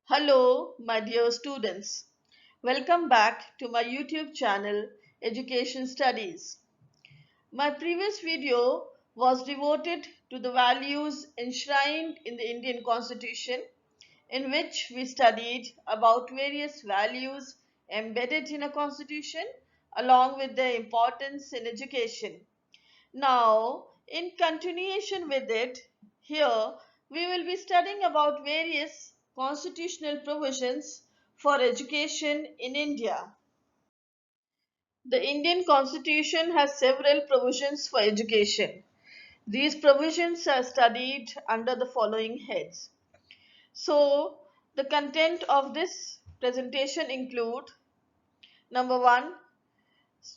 Hello, my dear students. Welcome back to my YouTube channel, Education Studies. My previous video was devoted to the values enshrined in the Indian Constitution, in which we studied about various values embedded in a constitution along with their importance in education. Now, in continuation with it, here we will be studying about various constitutional provisions for education in India. The Indian Constitution has several provisions for education. These provisions are studied under the following heads. So, the content of this presentation include number 1,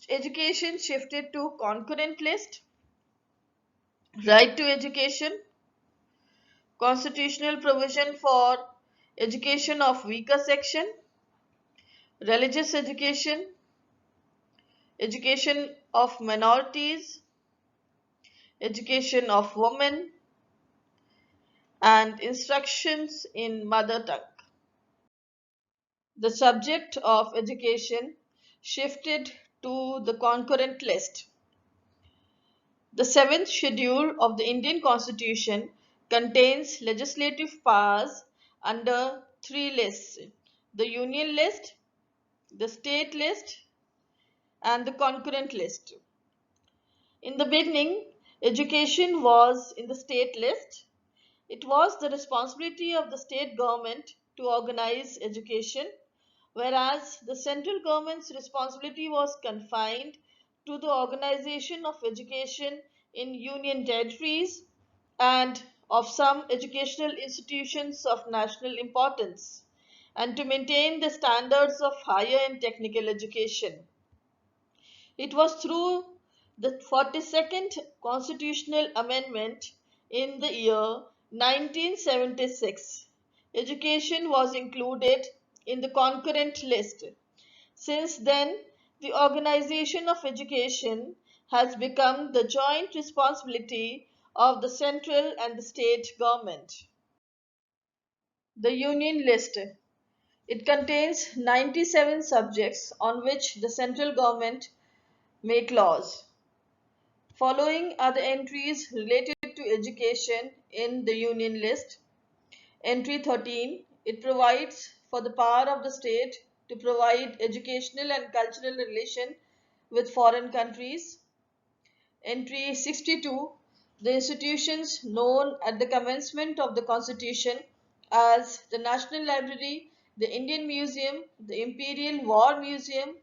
education shifted to concurrent list, right to education, constitutional provision for education of weaker section, religious education, education of minorities, education of women, and instructions in mother tongue. The subject of education shifted to the concurrent list. The seventh schedule of the Indian Constitution contains legislative powers under three lists: the Union list, the state list, and the concurrent list. In the beginning, education was in the state list. It was the responsibility of the state government to organize education, whereas the central government's responsibility was confined to the organization of education in union territories and of some educational institutions of national importance, and to maintain the standards of higher and technical education. It was through the 42nd Constitutional Amendment in the year 1976 education was included in the concurrent list. Since then, the organization of education has become the joint responsibility of the central and the state government. The Union List. It contains 97 subjects on which the central government make laws. Following are the entries related to education in the Union List. Entry 13, it provides for the power of the state to provide educational and cultural relation with foreign countries. Entry 62, the institutions known at the commencement of the Constitution as the National Library, the Indian Museum, the Imperial War Museum,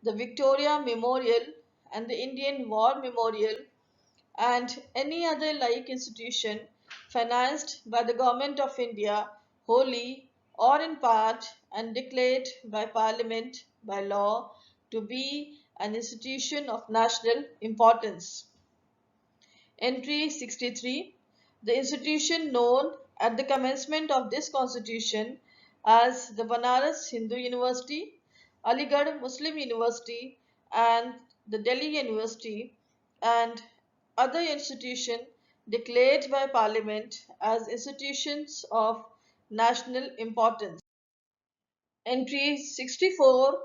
the Victoria Memorial, and the Indian War Memorial, and any other like institution financed by the Government of India wholly or in part and declared by Parliament by law to be an institution of national importance. Entry 63. The institution known at the commencement of this constitution as the Banaras Hindu University, Aligarh Muslim University, and the Delhi University, and other institutions declared by Parliament as institutions of national importance. Entry 64.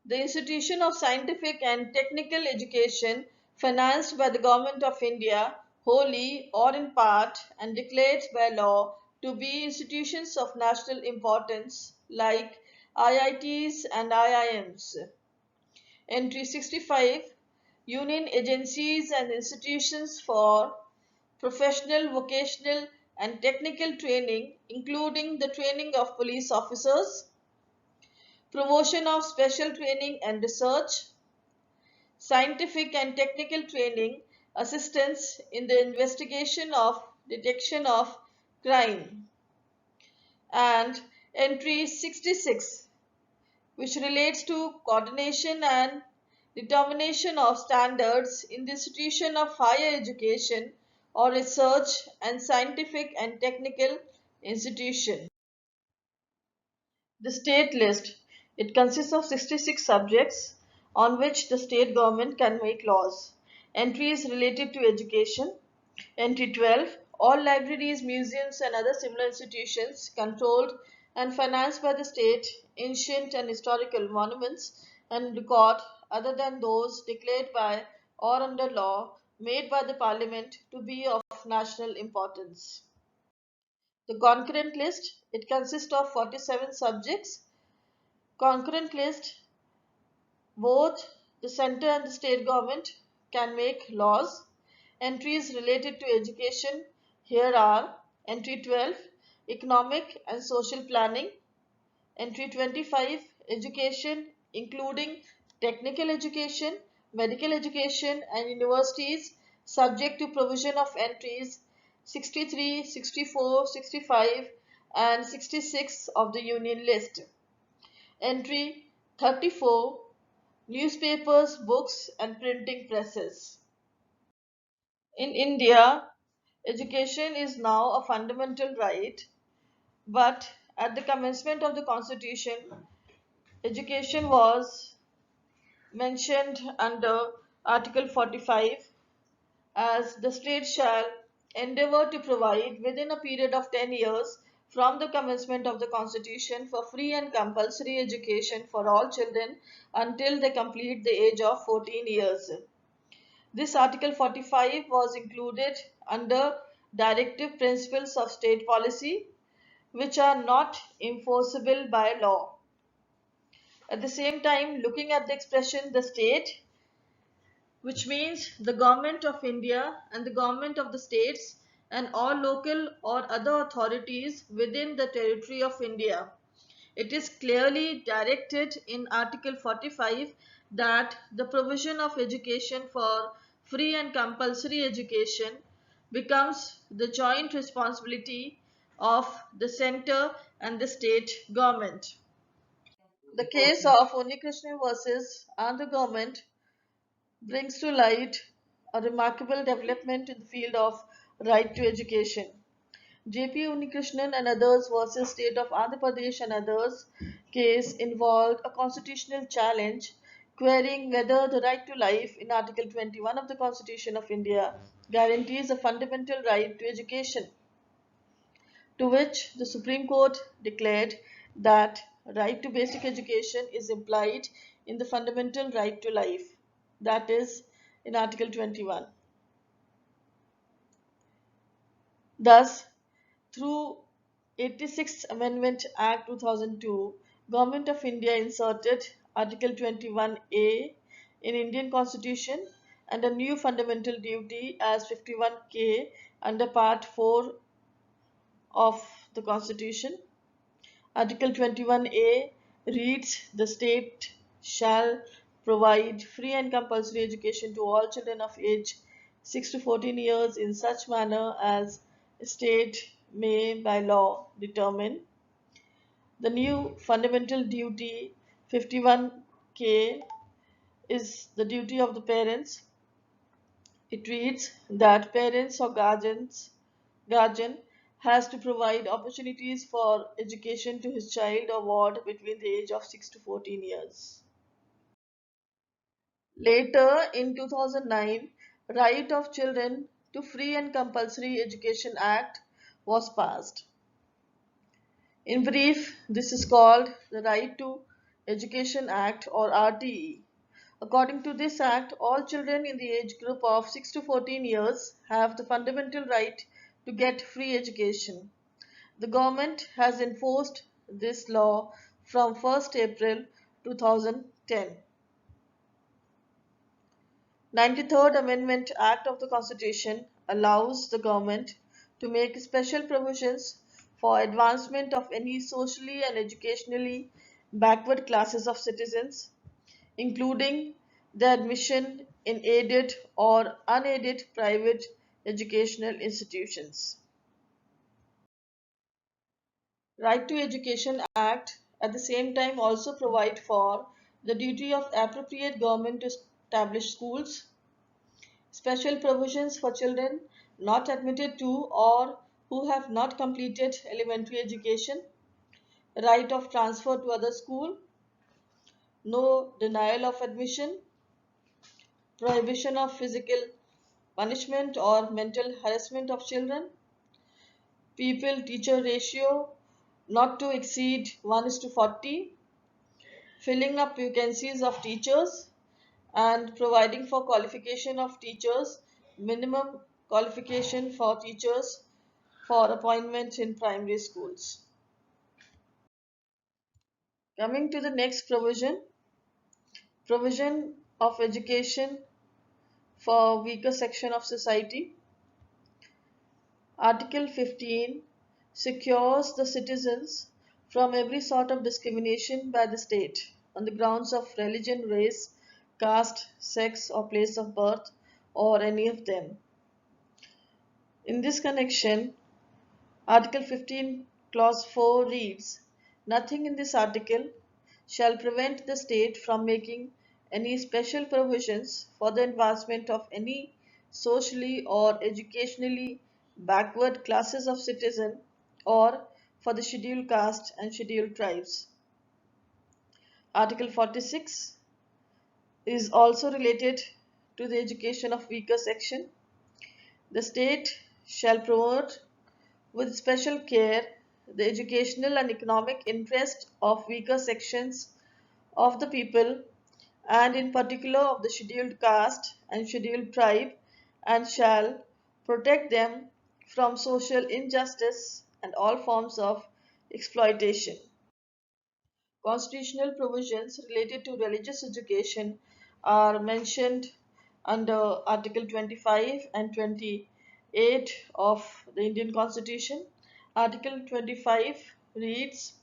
The institution of scientific and technical education financed by the Government of India wholly or in part and declared by law to be institutions of national importance like IITs and IIMs. Entry 65. Union agencies and institutions for professional, vocational and technical training including the training of police officers, promotion of special training and research, scientific and technical training, assistance in the investigation of detection of crime, and entry 66, which relates to coordination and determination of standards in the institution of higher education or research and scientific and technical institution. The state list. It consists of 66 subjects on which the state government can make laws. Entries related to education. Entry 12. All libraries, museums and other similar institutions controlled and financed by the state ancient and historical monuments and record other than those declared by or under law made by the Parliament to be of national importance. The concurrent list, it consists of 47 subjects. Concurrent list, both the center and the state government can make laws. Entries related to education here are entry 12, economic and social planning, entry 25, education including technical education, medical education and universities subject to provision of entries 63, 64, 65 and 66 of the Union list. Entry 34, newspapers, books and printing presses. In India, education is now a fundamental right, but at the commencement of the Constitution, education was mentioned under Article 45 as the state shall endeavour to provide within a period of 10 years from the commencement of the Constitution for free and compulsory education for all children until they complete the age of 14 years. This Article 45 was included under Directive Principles of State Policy, which are not enforceable by law. At the same time, looking at the expression the state, which means the government of India and the government of the states and all local or other authorities within the territory of India. It is clearly directed in Article 45 that the provision of education for free and compulsory education becomes the joint responsibility of the center and the state government. The case of Unikrishnan versus Andhra government brings to light a remarkable development in the field of right to education. J.P. Unikrishnan and others versus State of Andhra Pradesh and others case involved a constitutional challenge querying whether the right to life in Article 21 of the Constitution of India guarantees a fundamental right to education, to which the Supreme Court declared that right to basic education is implied in the fundamental right to life, that is, in Article 21. Thus, through 86th Amendment Act 2002, Government of India inserted Article 21A in Indian Constitution and a new fundamental duty as 51K under Part 4 of the Constitution. Article 21A reads, the state shall provide free and compulsory education to all children of age 6 to 14 years in such manner as state may by law determine. The new fundamental duty 51K is the duty of the parents. It reads that parents or guardian has to provide opportunities for education to his child or ward between the age of 6 to 14 years. Later in 2009, Right of Children to Free and Compulsory Education Act was passed. In brief, this is called the Right to Education Act or RTE. According to this act, all children in the age group of 6 to 14 years have the fundamental right to get free education. The government has enforced this law from 1st April 2010. 93rd Amendment Act of the Constitution allows the government to make special provisions for advancement of any socially and educationally backward classes of citizens, including the admission in aided or unaided private educational institutions. Right to Education Act at the same time also provide for the duty of appropriate government to establish schools, special provisions for children not admitted to or who have not completed elementary education, right of transfer to other school, no denial of admission, prohibition of physical punishment or mental harassment of children, pupil teacher ratio not to exceed 1:40, filling up vacancies of teachers, and providing for qualification of teachers, minimum qualification for teachers for appointment in primary schools. Coming to the next provision, provision of education for weaker section of society. Article 15 secures the citizens from every sort of discrimination by the state on the grounds of religion, race, caste, sex, or place of birth, or any of them. In this connection, Article 15, Clause 4 reads, "Nothing in this article shall prevent the state from making any special provisions for the advancement of any socially or educationally backward classes of citizens or for the scheduled caste and scheduled tribes." Article 46 is also related to the education of weaker section. The state shall promote with special care the educational and economic interest of weaker sections of the people, and in particular of the scheduled caste and scheduled tribe, and shall protect them from social injustice and all forms of exploitation. Constitutional provisions related to religious education are mentioned under Article 25 and 28 of the Indian Constitution. Article 25 reads,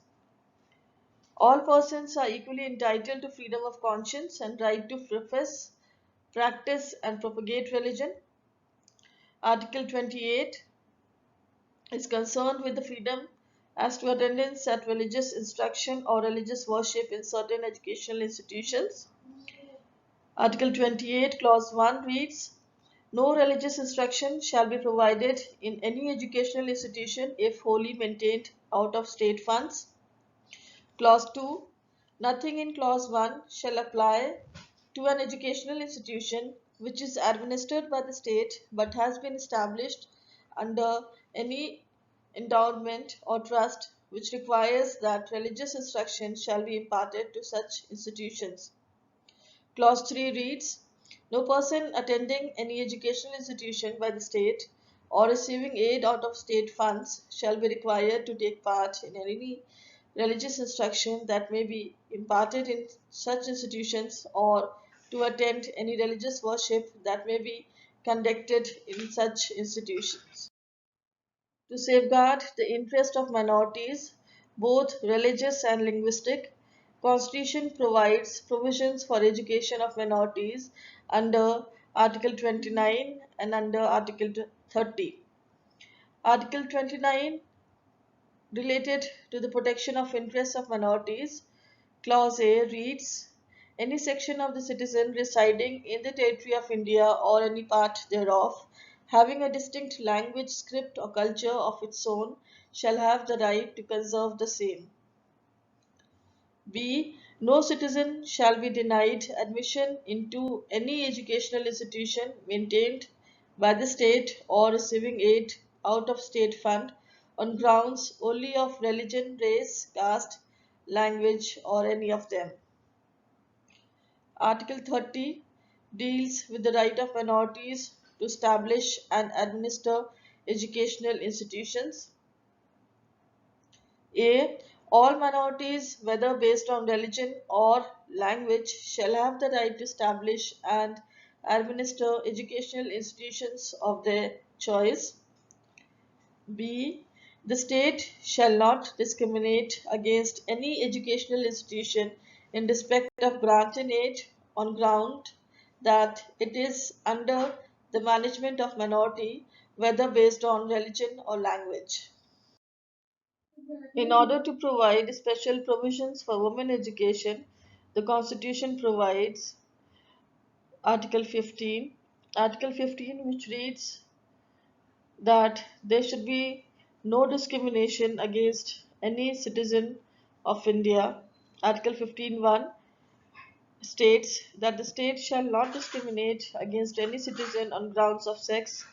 "All persons are equally entitled to freedom of conscience and right to profess, practice, and propagate religion." Article 28 is concerned with the freedom as to attendance at religious instruction or religious worship in certain educational institutions. Article 28, Clause 1 reads, "No religious instruction shall be provided in any educational institution if wholly maintained out of state funds." Clause 2, "Nothing in Clause 1 shall apply to an educational institution which is administered by the state but has been established under any endowment or trust which requires that religious instruction shall be imparted to such institutions." Clause 3 reads, "No person attending any educational institution by the state or receiving aid out of state funds shall be required to take part in any religious instruction that may be imparted in such institutions or to attend any religious worship that may be conducted in such institutions." To safeguard the interest of minorities, both religious and linguistic, Constitution provides provisions for education of minorities under Article 29 and under Article 30. Article 29 related to the protection of interests of minorities. Clause A reads, "Any section of the citizen residing in the territory of India or any part thereof, having a distinct language, script, or culture of its own, shall have the right to conserve the same." B. No citizen shall be denied admission into any educational institution maintained by the state or receiving aid out of state fund on grounds only of religion, race, caste, language, or any of them. Article 30 deals with the right of minorities to establish and administer educational institutions. A. All minorities, whether based on religion or language, shall have the right to establish and administer educational institutions of their choice. B. The state shall not discriminate against any educational institution in respect of granting aid on ground that it is under the management of minority, whether based on religion or language. In order to provide special provisions for women education, the Constitution provides Article 15. Article 15, which reads that there should be no discrimination against any citizen of India. Article 15.1 states that the state shall not discriminate against any citizen on grounds of sex,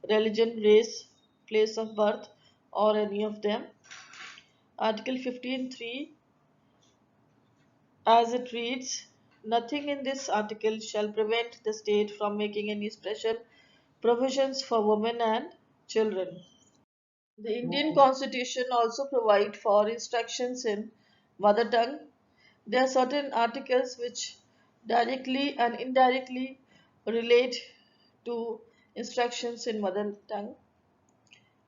religion, race, place of birth, or any of them. Article 15(3), as it reads, nothing in this article shall prevent the state from making any special provisions for women and children. The Indian Constitution also provides for instructions in mother tongue. There are certain articles which directly and indirectly relate to instructions in mother tongue.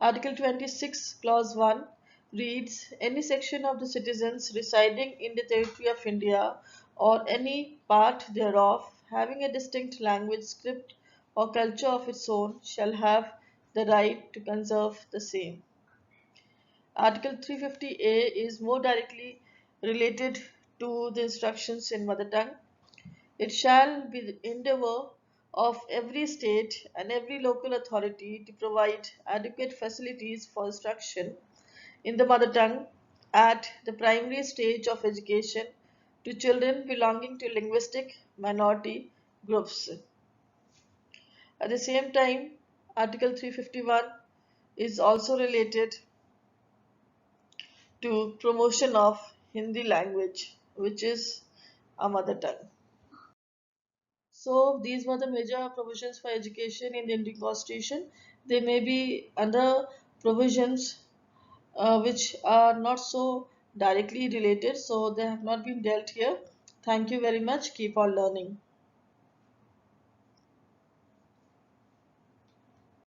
Article 26, Clause 1 reads, any section of the citizens residing in the territory of India or any part thereof having a distinct language, script, or culture of its own shall have the right to conserve the same. Article 350A is more directly related to the instructions in mother tongue. It shall be the endeavour of every state and every local authority to provide adequate facilities for instruction in the mother tongue at the primary stage of education to children belonging to linguistic minority groups. At the same time, Article 351 is also related to promotion of Hindi language, which is a mother tongue. So these were the major provisions for education in the Indian Constitution. They may be other provisions which are not so directly related, so they have not been dealt here. Thank you very much. Keep on learning.